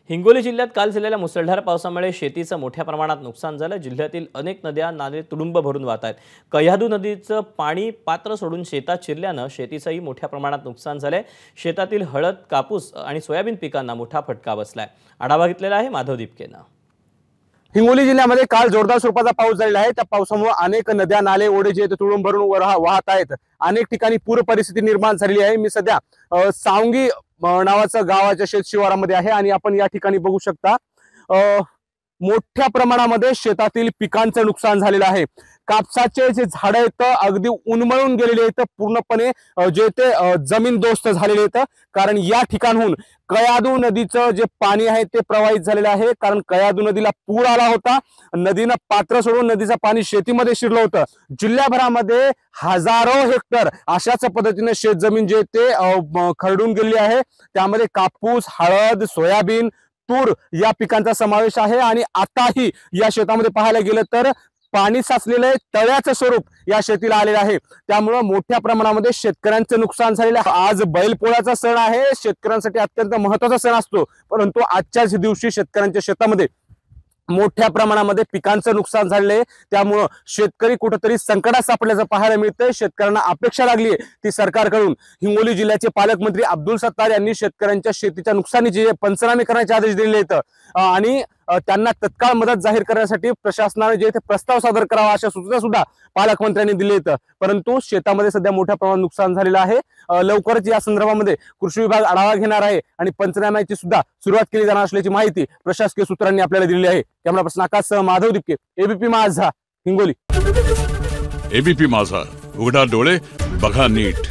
हिंगोली जिल्ह्यात काल झालेल्या मुसळधार पावसामुळे शेतीचं मोठ्या प्रमाणात नुकसान झालं। जिल्ह्यातील अनेक नद्या नाले तुडुंब भरून वाहत आहेत। कह्याधू नदीचं पाणी पात्र सोडून शेतात शिरल्यानं शेतीचंही मोठ्या प्रमाणात नुकसान झालंय। शेतातील हळद, कापूस आणि सोयाबीन पिकांना मोठा फटका बसलाय। आढावा घेतलेला आहे माधव दिपकेनं। हिंगोली जिल्ह्यामध्ये काल जोरदार स्वरूपाचा पाऊस झालेला आहे। त्या पावसामुळे अनेक नद्या नाले ओढे जे तुडुंब भरून वाहत आहेत। अनेक ठिकाणी पूर परिस्थिती निर्माण झालेली आहे। मी सध्या सावंगी नावाचं गावाच्या शेत शिवारामध्ये आहे आणि आपण या ठिकाणी बघू शकता मोठ्या प्रमाणामध्ये शेतातील पिकांचं नुकसान झालेलं आहे। कापसाचे जे झाड आहेत अगदी उन्मळून गेलेले आहेत, पूर्णपणे जे ते जमीनदोस्त झालेले आहेत। कारण या ठिकाणहून कयाधू नदीचं जे पाणी आहे ते प्रवाहित झालेलं आहे। कारण कयाधू नदीला पूर आला होता। नदीनं पात्र सोडून नदीचं पाणी शेतीमध्ये शिरलं होतं। जिल्ह्याभरामध्ये हजारो हेक्टर अशाच पद्धतीने शेतजमीन जे ते खरडून गेलेली आहे। त्यामध्ये कापूस, हळद, सोयाबीन, तूर या पिकांचा समावेश आहे। आणि आताही या शेतामध्ये पाहायला गेलं तर पाणी साचलेलं तळ्याचं स्वरूप या शेतीला आलेलं आहे। त्यामुळे मोठ्या प्रमाणामध्ये शेतकऱ्यांचं नुकसान झालेलं आहे। आज बैलपोळ्याचा सण आहे, शेतकऱ्यांसाठी अत्यंत महत्त्वाचा सण असतो, परंतु आजच्याच दिवशी शेतकऱ्यांच्या शेतामध्ये मोठ्या प्रमाणामध्ये पिकांचं नुकसान झालंय। त्यामुळे शेतकरी कुठेतरी संकटात सापडल्याचं पाहायला मिळतंय। शेतकऱ्यांना अपेक्षा लागली आहे ती सरकारकडून। हिंगोली जिल्ह्याचे पालकमंत्री अब्दुल सत्तार यांनी शेतकऱ्यांच्या शेतीच्या नुकसानीचे पंचनामे करण्याचे आदेश दिले आहेत आणि त्यांना तत्काळ मदत जाहीर करण्यासाठी प्रशासनाने जे प्रस्ताव सादर करावा अशा सूचना सुद्धा पालकमंत्र्यांनी दिल्या आहेत। परंतु शेतामध्ये सध्या मोठ्या प्रमाणात नुकसान झालेलं आहे। लवकरच या संदर्भामध्ये कृषी विभाग आढावा घेणार आहे आणि पंचनाम्याची सुद्धा सुरुवात केली जाणार असल्याची माहिती प्रशासकीय सूत्रांनी आपल्याला दिली आहे। Camera person आकाशसह Madhav Dipke, ABP माझा, हिंगोली। एबीपी माझा, उघडा डोळे बघा नीट।